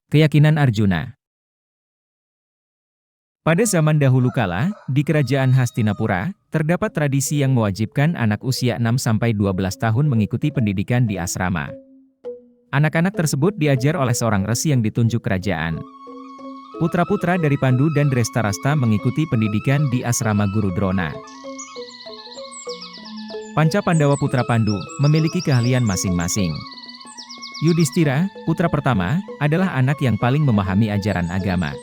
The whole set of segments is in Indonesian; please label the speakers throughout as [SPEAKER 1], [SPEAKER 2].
[SPEAKER 1] Keyakinan Arjuna. Pada zaman dahulu kala, di kerajaan Hastinapura, terdapat tradisi yang mewajibkan anak usia 6-12 tahun mengikuti pendidikan di asrama. Anak-anak tersebut diajar oleh seorang resi yang ditunjuk kerajaan. Putra-putra dari Pandu dan Drestarasta mengikuti pendidikan di asrama Guru Drona. Panca Pandawa putra Pandu, memiliki keahlian masing-masing. Yudhistira, putra pertama, adalah anak yang paling memahami ajaran agama.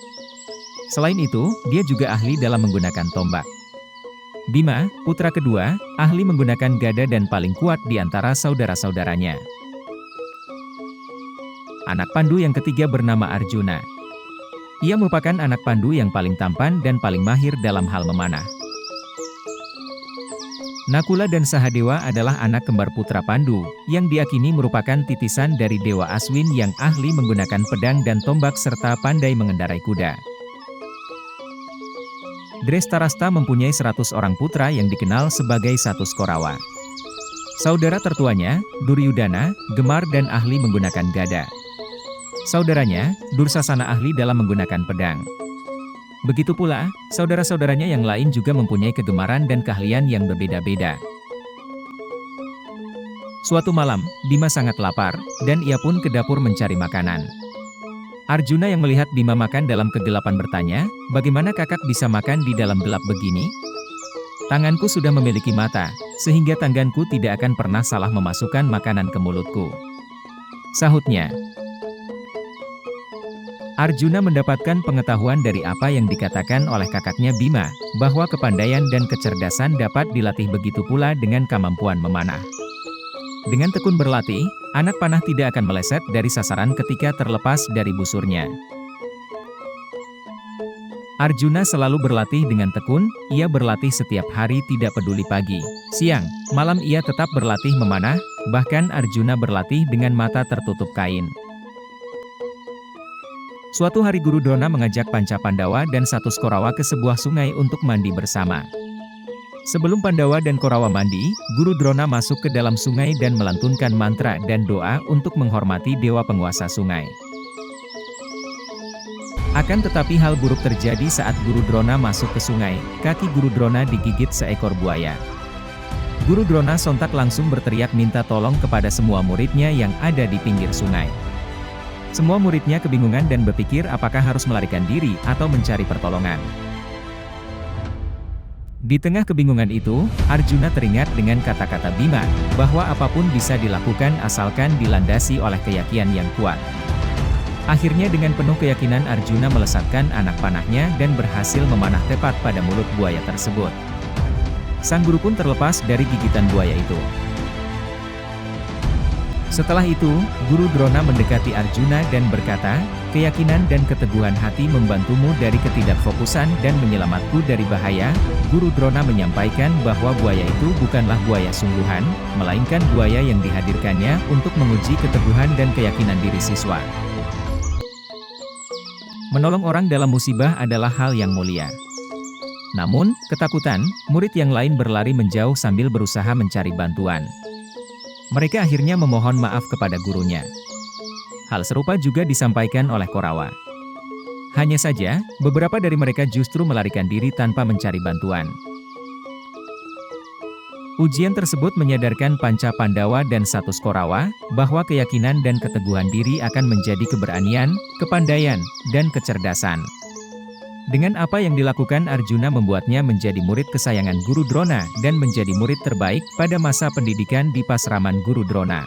[SPEAKER 1] Selain itu, dia juga ahli dalam menggunakan tombak. Bima, putra kedua, ahli menggunakan gada dan paling kuat di antara saudara-saudaranya. Anak Pandu yang ketiga bernama Arjuna. Ia merupakan anak Pandu yang paling tampan dan paling mahir dalam hal memanah. Nakula dan Sahadewa adalah anak kembar putra Pandu, yang diakini merupakan titisan dari Dewa Aswin yang ahli menggunakan pedang dan tombak serta pandai mengendarai kuda. Drestarasta mempunyai 100 orang putra yang dikenal sebagai Satus Korawa. Saudara tertuanya, Duryudana, gemar dan ahli menggunakan gada. Saudaranya, Dursasana ahli dalam menggunakan pedang. Begitu pula, saudara-saudaranya yang lain juga mempunyai kegemaran dan keahlian yang berbeda-beda. Suatu malam, Bima sangat lapar, dan ia pun ke dapur mencari makanan. Arjuna yang melihat Bima makan dalam kegelapan bertanya, "Bagaimana kakak bisa makan di dalam gelap begini?" "Tanganku sudah memiliki mata, sehingga tanganku tidak akan pernah salah memasukkan makanan ke mulutku," sahutnya. Arjuna mendapatkan pengetahuan dari apa yang dikatakan oleh kakaknya Bima, bahwa kepandaian dan kecerdasan dapat dilatih begitu pula dengan kemampuan memanah. Dengan tekun berlatih, anak panah tidak akan meleset dari sasaran ketika terlepas dari busurnya. Arjuna selalu berlatih dengan tekun, ia berlatih setiap hari tidak peduli pagi, siang, malam ia tetap berlatih memanah, bahkan Arjuna berlatih dengan mata tertutup kain. Suatu hari Guru Drona mengajak Panca Pandawa dan Satus Korawa ke sebuah sungai untuk mandi bersama. Sebelum Pandawa dan Korawa mandi, Guru Drona masuk ke dalam sungai dan melantunkan mantra dan doa untuk menghormati dewa penguasa sungai. Akan tetapi hal buruk terjadi saat Guru Drona masuk ke sungai, kaki Guru Drona digigit seekor buaya. Guru Drona sontak langsung berteriak minta tolong kepada semua muridnya yang ada di pinggir sungai. Semua muridnya kebingungan dan berpikir apakah harus melarikan diri atau mencari pertolongan. Di tengah kebingungan itu, Arjuna teringat dengan kata-kata Bima, bahwa apapun bisa dilakukan asalkan dilandasi oleh keyakinan yang kuat. Akhirnya dengan penuh keyakinan Arjuna melesatkan anak panahnya dan berhasil memanah tepat pada mulut buaya tersebut. Sang guru pun terlepas dari gigitan buaya itu. Setelah itu, Guru Drona mendekati Arjuna dan berkata, "Keyakinan dan keteguhan hati membantumu dari ketidakfokusan dan menyelamatku dari bahaya." Guru Drona menyampaikan bahwa buaya itu bukanlah buaya sungguhan, melainkan buaya yang dihadirkannya untuk menguji keteguhan dan keyakinan diri siswa. Menolong orang dalam musibah adalah hal yang mulia. Namun, ketakutan, murid yang lain berlari menjauh sambil berusaha mencari bantuan. Mereka akhirnya memohon maaf kepada gurunya. Hal serupa juga disampaikan oleh Korawa. Hanya saja, beberapa dari mereka justru melarikan diri tanpa mencari bantuan. Ujian tersebut menyadarkan Panca Pandawa dan Satus Korawa, bahwa keyakinan dan keteguhan diri akan menjadi keberanian, kepandaian, dan kecerdasan. Dengan apa yang dilakukan Arjuna membuatnya menjadi murid kesayangan Guru Drona dan menjadi murid terbaik pada masa pendidikan di Pasraman Guru Drona.